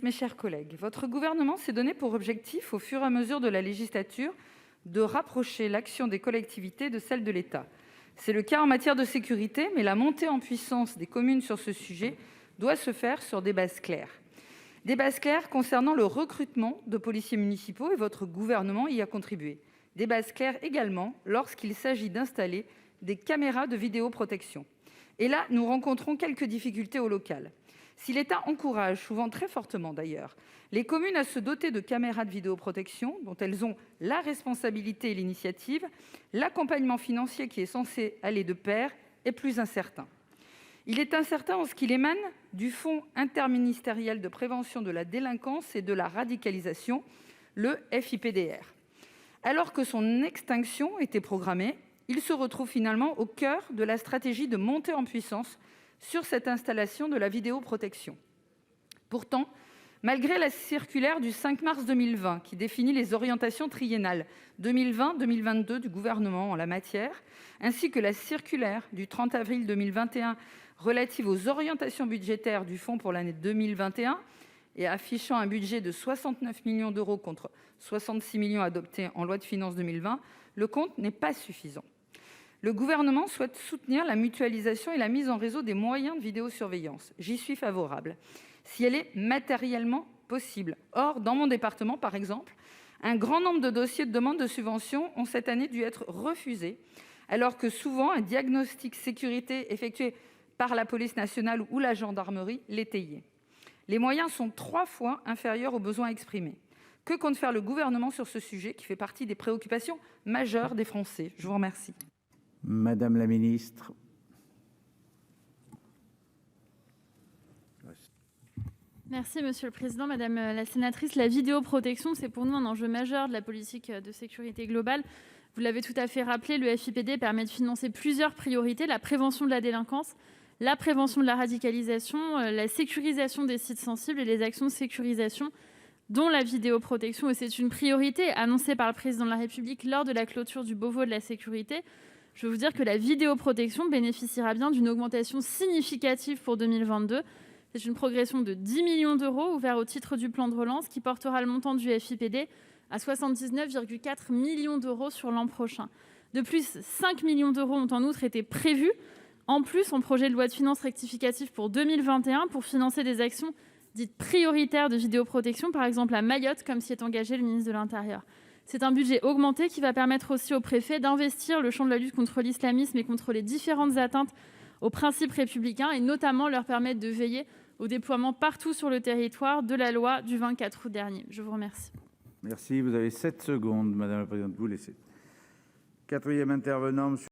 ministre, mes chers collègues, votre gouvernement s'est donné pour objectif, au fur et à mesure de la législature, de rapprocher l'action des collectivités de celle de l'État. C'est le cas en matière de sécurité, mais la montée en puissance des communes sur ce sujet doit se faire sur des bases claires. Des bases claires concernant le recrutement de policiers municipaux, et votre gouvernement y a contribué. Des bases claires également lorsqu'il s'agit d'installer des caméras de vidéoprotection. Et là, nous rencontrons quelques difficultés au local. Si l'État encourage, souvent très fortement d'ailleurs, les communes à se doter de caméras de vidéoprotection, dont elles ont la responsabilité et l'initiative, l'accompagnement financier qui est censé aller de pair est plus incertain. Il est incertain en ce qu'il émane du Fonds interministériel de prévention de la délinquance et de la radicalisation, le FIPDR. Alors que son extinction était programmée, il se retrouve finalement au cœur de la stratégie de montée en puissance sur cette installation de la vidéoprotection. Pourtant, malgré la circulaire du 5 mars 2020 qui définit les orientations triennales 2020-2022 du gouvernement en la matière, ainsi que la circulaire du 30 avril 2021 relative aux orientations budgétaires du fonds pour l'année 2021 et affichant un budget de 69 millions d'euros contre 66 millions adoptés en loi de finances 2020, le compte n'est pas suffisant. Le gouvernement souhaite soutenir la mutualisation et la mise en réseau des moyens de vidéosurveillance. J'y suis favorable, si elle est matériellement possible. Or, dans mon département, par exemple, un grand nombre de dossiers de demande de subvention ont cette année dû être refusés, alors que souvent un diagnostic sécurité effectué par la police nationale ou la gendarmerie l'étayait. Les moyens sont 3 fois inférieurs aux besoins exprimés. Que compte faire le gouvernement sur ce sujet qui fait partie des préoccupations majeures des Français ? Je vous remercie. Madame la ministre. Merci Monsieur le Président. Madame la sénatrice, la vidéoprotection, c'est pour nous un enjeu majeur de la politique de sécurité globale. Vous l'avez tout à fait rappelé, le FIPD permet de financer plusieurs priorités: la prévention de la délinquance, la prévention de la radicalisation, la sécurisation des sites sensibles et les actions de sécurisation, dont la vidéoprotection. Et c'est une priorité annoncée par le Président de la République lors de la clôture du Beauvau de la sécurité. Je veux vous dire que la vidéoprotection bénéficiera bien d'une augmentation significative pour 2022. C'est une progression de 10 millions d'euros ouvert au titre du plan de relance qui portera le montant du FIPD à 79,4 millions d'euros sur l'an prochain. De plus, 5 millions d'euros ont en outre été prévus en projet de loi de finances rectificative pour 2021 pour financer des actions dites prioritaires de vidéoprotection, par exemple à Mayotte, comme s'y est engagé le ministre de l'Intérieur. C'est un budget augmenté qui va permettre aussi aux préfets d'investir le champ de la lutte contre l'islamisme et contre les différentes atteintes aux principes républicains, et notamment leur permettre de veiller au déploiement partout sur le territoire de la loi du 24 août dernier. Je vous remercie. Merci, vous avez 7 secondes, Madame la Présidente, vous laissez. Quatrième intervenant, Monsieur